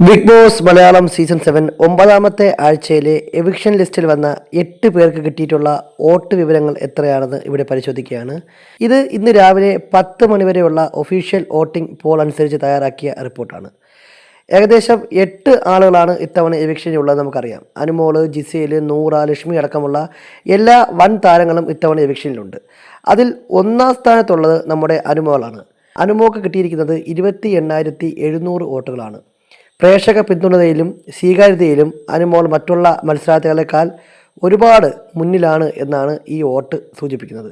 Big boss Malayalam season 7 ഒമ്പതാമത്തെ ആഴ്ചയിലെ eviction ലിസ്റ്റിൽ വന്ന 8 പേർക്ക് കിട്ടിയിട്ടുള്ള വോട്ട് വിവരങ്ങൾ എത്രയാണെന്ന് ഇവിടെ പരിശോധിക്കുകയാണ്. ഇത് ഇന്ന് രാവിലെ 10 മണിവരെയുള്ള ഒഫീഷ്യൽ വോട്ടിംഗ് പോൾ അനുസരിച്ച് തയ്യാറാക്കിയ റിപ്പോർട്ടാണ്. ഏകദേശം 8 ആളുകളാണ് ഇത്തവണ എവിക്ഷനുള്ളത് നമുക്കറിയാം. അനുമോള്, ജിസേൽ, നൂറ, ലക്ഷ്മി അടക്കമുള്ള എല്ലാ വൻ താരങ്ങളും ഇത്തവണ എവിക്ഷനിലുണ്ട്. അതിൽ ഒന്നാം സ്ഥാനത്തുള്ളത് നമ്മുടെ അനുമോളാണ്. അനുമോക്ക് കിട്ടിയിരിക്കുന്നത് 28,700 വോട്ടുകളാണ്. പ്രേക്ഷക പിന്തുണയിലും സ്വീകാര്യതയിലും അനുമോൾ മറ്റുള്ള മത്സരാർത്ഥികളെക്കാൾ ഒരുപാട് മുന്നിലാണ് എന്നാണ് ഈ വോട്ട് സൂചിപ്പിക്കുന്നത്.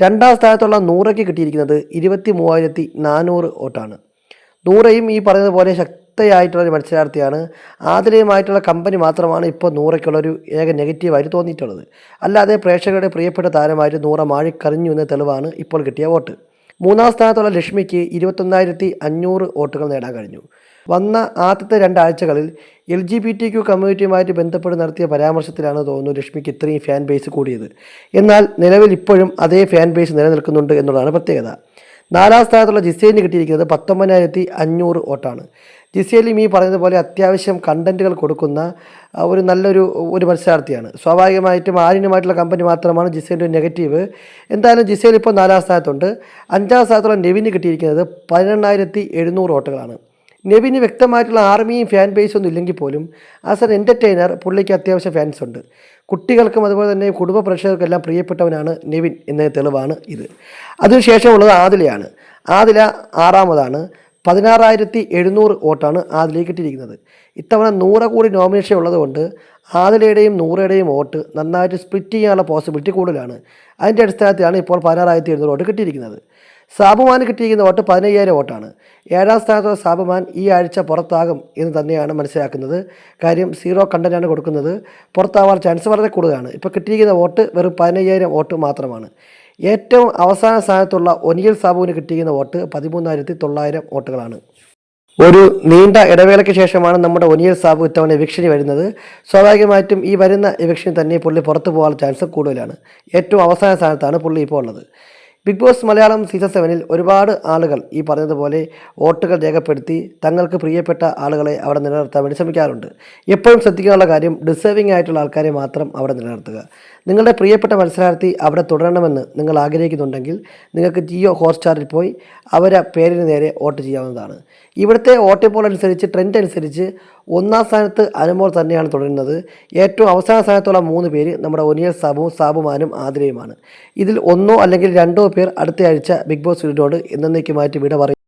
രണ്ടാം സ്ഥാനത്തുള്ള നൂറയ്ക്ക് കിട്ടിയിരിക്കുന്നത് 23,400 വോട്ടാണ്. നൂറയും ഈ പറയുന്നതുപോലെ ശക്തയായിട്ടുള്ളൊരു മത്സരാർത്ഥിയാണ്. ആദിലയുമായിട്ടുള്ള കമ്പനി മാത്രമാണ് ഇപ്പോൾ നൂറയ്ക്കുള്ളൊരു ഏക നെഗറ്റീവായിട്ട് തോന്നിയിട്ടുള്ളത്. അല്ലാതെ പ്രേക്ഷകരുടെ പ്രിയപ്പെട്ട താരമായിട്ട് നൂറ മാഴിക്കറിഞ്ഞു എന്ന തെളിവാണ് ഇപ്പോൾ കിട്ടിയ വോട്ട്. മൂന്നാം സ്ഥാനത്തുള്ള ലക്ഷ്മിക്ക് 21,500 വോട്ടുകൾ നേടാൻ കഴിഞ്ഞു. വന്ന ആദ്യത്തെ 2 ആഴ്ചകളിൽ LGBTQ കമ്മ്യൂണിറ്റിയുമായിട്ട് ബന്ധപ്പെട്ട് നടത്തിയ പരാമർശത്തിലാണ് തോന്നുന്നു ലക്ഷ്മിക്ക് ഇത്രയും ഫാൻ ബേസ് കൂടിയത്. എന്നാൽ നിലവിൽ ഇപ്പോഴും അതേ ഫാൻ ബേസ് നിലനിൽക്കുന്നുണ്ട് എന്നുള്ളതാണ് പ്രത്യേകത. 4ാം സ്ഥാനത്തുള്ള ജിസേലിന് കിട്ടിയിരിക്കുന്നത് 19,500 വോട്ടാണ്. ജിസേലും ഈ പറയുന്നതുപോലെ അത്യാവശ്യം കണ്ടൻറ്റുകൾ കൊടുക്കുന്ന നല്ലൊരു മത്സരാർത്ഥിയാണ്. സ്വാഭാവികമായിട്ടും ആര്യനുമായിട്ടുള്ള കമ്പനി മാത്രമാണ് ജിസേലിൻ്റെ നെഗറ്റീവ്. എന്തായാലും ജിസേൽ ഇപ്പോൾ 4ാം സ്ഥാനത്തുണ്ട്. 5ാം സ്ഥാനത്തുള്ള നെവിന് കിട്ടിയിരിക്കുന്നത് 18,700 വോട്ടുകളാണ്. നെവിന് വ്യക്തമായിട്ടുള്ള ആർമിയും ഫാൻ ബേസും ഒന്നും ഇല്ലെങ്കിൽ പോലും ആസ് എൻ എൻ്റർടൈനർ പുള്ളിക്ക് അത്യാവശ്യം ഫാൻസ് ഉണ്ട്. കുട്ടികൾക്കും അതുപോലെ തന്നെ കുടുംബ പ്രേക്ഷകർക്കും എല്ലാം പ്രിയപ്പെട്ടവനാണ് നെവിൻ എന്ന തെളിവാണ് ഇത്. അതിനുശേഷമുള്ളത് ആദിലയാണ്. ആദില 6ാമതാണ്. 16,700 വോട്ടാണ് ആദിലയ്ക്ക് കിട്ടിയിരിക്കുന്നത്. ഇത്തവണ 100 കൂടി നോമിനേഷൻ ഉള്ളതുകൊണ്ട് ആദിലയുടെയും നൂറയുടെയും വോട്ട് നന്നായിട്ട് സ്പ്ലിറ്റ് ചെയ്യാനുള്ള പോസിബിലിറ്റി കൂടുതലാണ്. അതിൻ്റെ അടിസ്ഥാനത്തിലാണ് ഇപ്പോൾ 16,700 വോട്ട് കിട്ടിയിരിക്കുന്നത്. സാബുമാന് കിട്ടിയിരിക്കുന്ന വോട്ട് 15,000 വോട്ടാണ്. 7ാം സ്ഥാനത്തുള്ള സാബുമാൻ ഈ ആഴ്ച പുറത്താകും എന്ന് തന്നെയാണ് മനസ്സിലാക്കുന്നത്. കാര്യം 0 കണ്ടൻ്റാണ് കൊടുക്കുന്നത്. പുറത്താവാൻ ചാൻസ് വളരെ കൂടുതലാണ്. ഇപ്പോൾ കിട്ടിയിരിക്കുന്ന വോട്ട് വെറും 15,000 വോട്ട് മാത്രമാണ്. ഏറ്റവും അവസാന സ്ഥാനത്തുള്ള ഒനിയൽ സാബുവിന് കിട്ടിയിരിക്കുന്ന വോട്ട് 13,900 വോട്ടുകളാണ്. ഒരു നീണ്ട ഇടവേളയ്ക്ക് ശേഷമാണ് നമ്മുടെ ഒനിയൽ സാബു ഇത്തവണ എവിക്ഷന് വരുന്നത്. സ്വാഭാവികമായിട്ടും ഈ വരുന്ന എവിക്ഷന് തന്നെ പുള്ളി പുറത്തു പോകാനുള്ള ചാൻസ് കൂടുതലാണ്. ഏറ്റവും അവസാന സ്ഥാനത്താണ് പുള്ളി ഇപ്പോൾ ഉള്ളത്. ബിഗ് ബോസ് മലയാളം സീസൺ 7 ഒരുപാട് ആളുകൾ ഈ പറഞ്ഞതുപോലെ വോട്ടുകൾ രേഖപ്പെടുത്തി തങ്ങൾക്ക് പ്രിയപ്പെട്ട ആളുകളെ അവിടെ നിലനിർത്താൻ വേണ്ടി ശ്രമിക്കാറുണ്ട്. എപ്പോഴും ശ്രദ്ധിക്കാനുള്ള കാര്യം ഡിസേർവിംഗ് ആയിട്ടുള്ള ആൾക്കാരെ മാത്രം അവിടെ നിലനിർത്തുക. നിങ്ങളുടെ പ്രിയപ്പെട്ട മത്സരാർത്ഥി അവിടെ തുടരണമെന്ന് നിങ്ങൾ ആഗ്രഹിക്കുന്നുണ്ടെങ്കിൽ നിങ്ങൾക്ക് ജിയോ ഹോട്ട്സ്റ്റാറിൽ പോയി അവരെ പേരിന് നേരെ വോട്ട് ചെയ്യാവുന്നതാണ്. ഇവിടുത്തെ വോട്ട് പോൾ അനുസരിച്ച് ട്രെൻഡ് അനുസരിച്ച് 1ാം സ്ഥാനത്ത് അനുമോൾ തന്നെയാണ് തുടരുന്നത്. ഏറ്റവും അവസാന സ്ഥാനത്തുള്ള 3 പേര് നമ്മുടെ ഒനിയൽ സാബുവും സാബുമാനും ആതിരയുമാണ്. ഇതിൽ 1 അല്ലെങ്കിൽ 2 പേർ അടുത്ത ആഴ്ച ബിഗ് ബോസ് വീടിനോട് എന്നേക്കുമായിട്ട് വിട പറയും.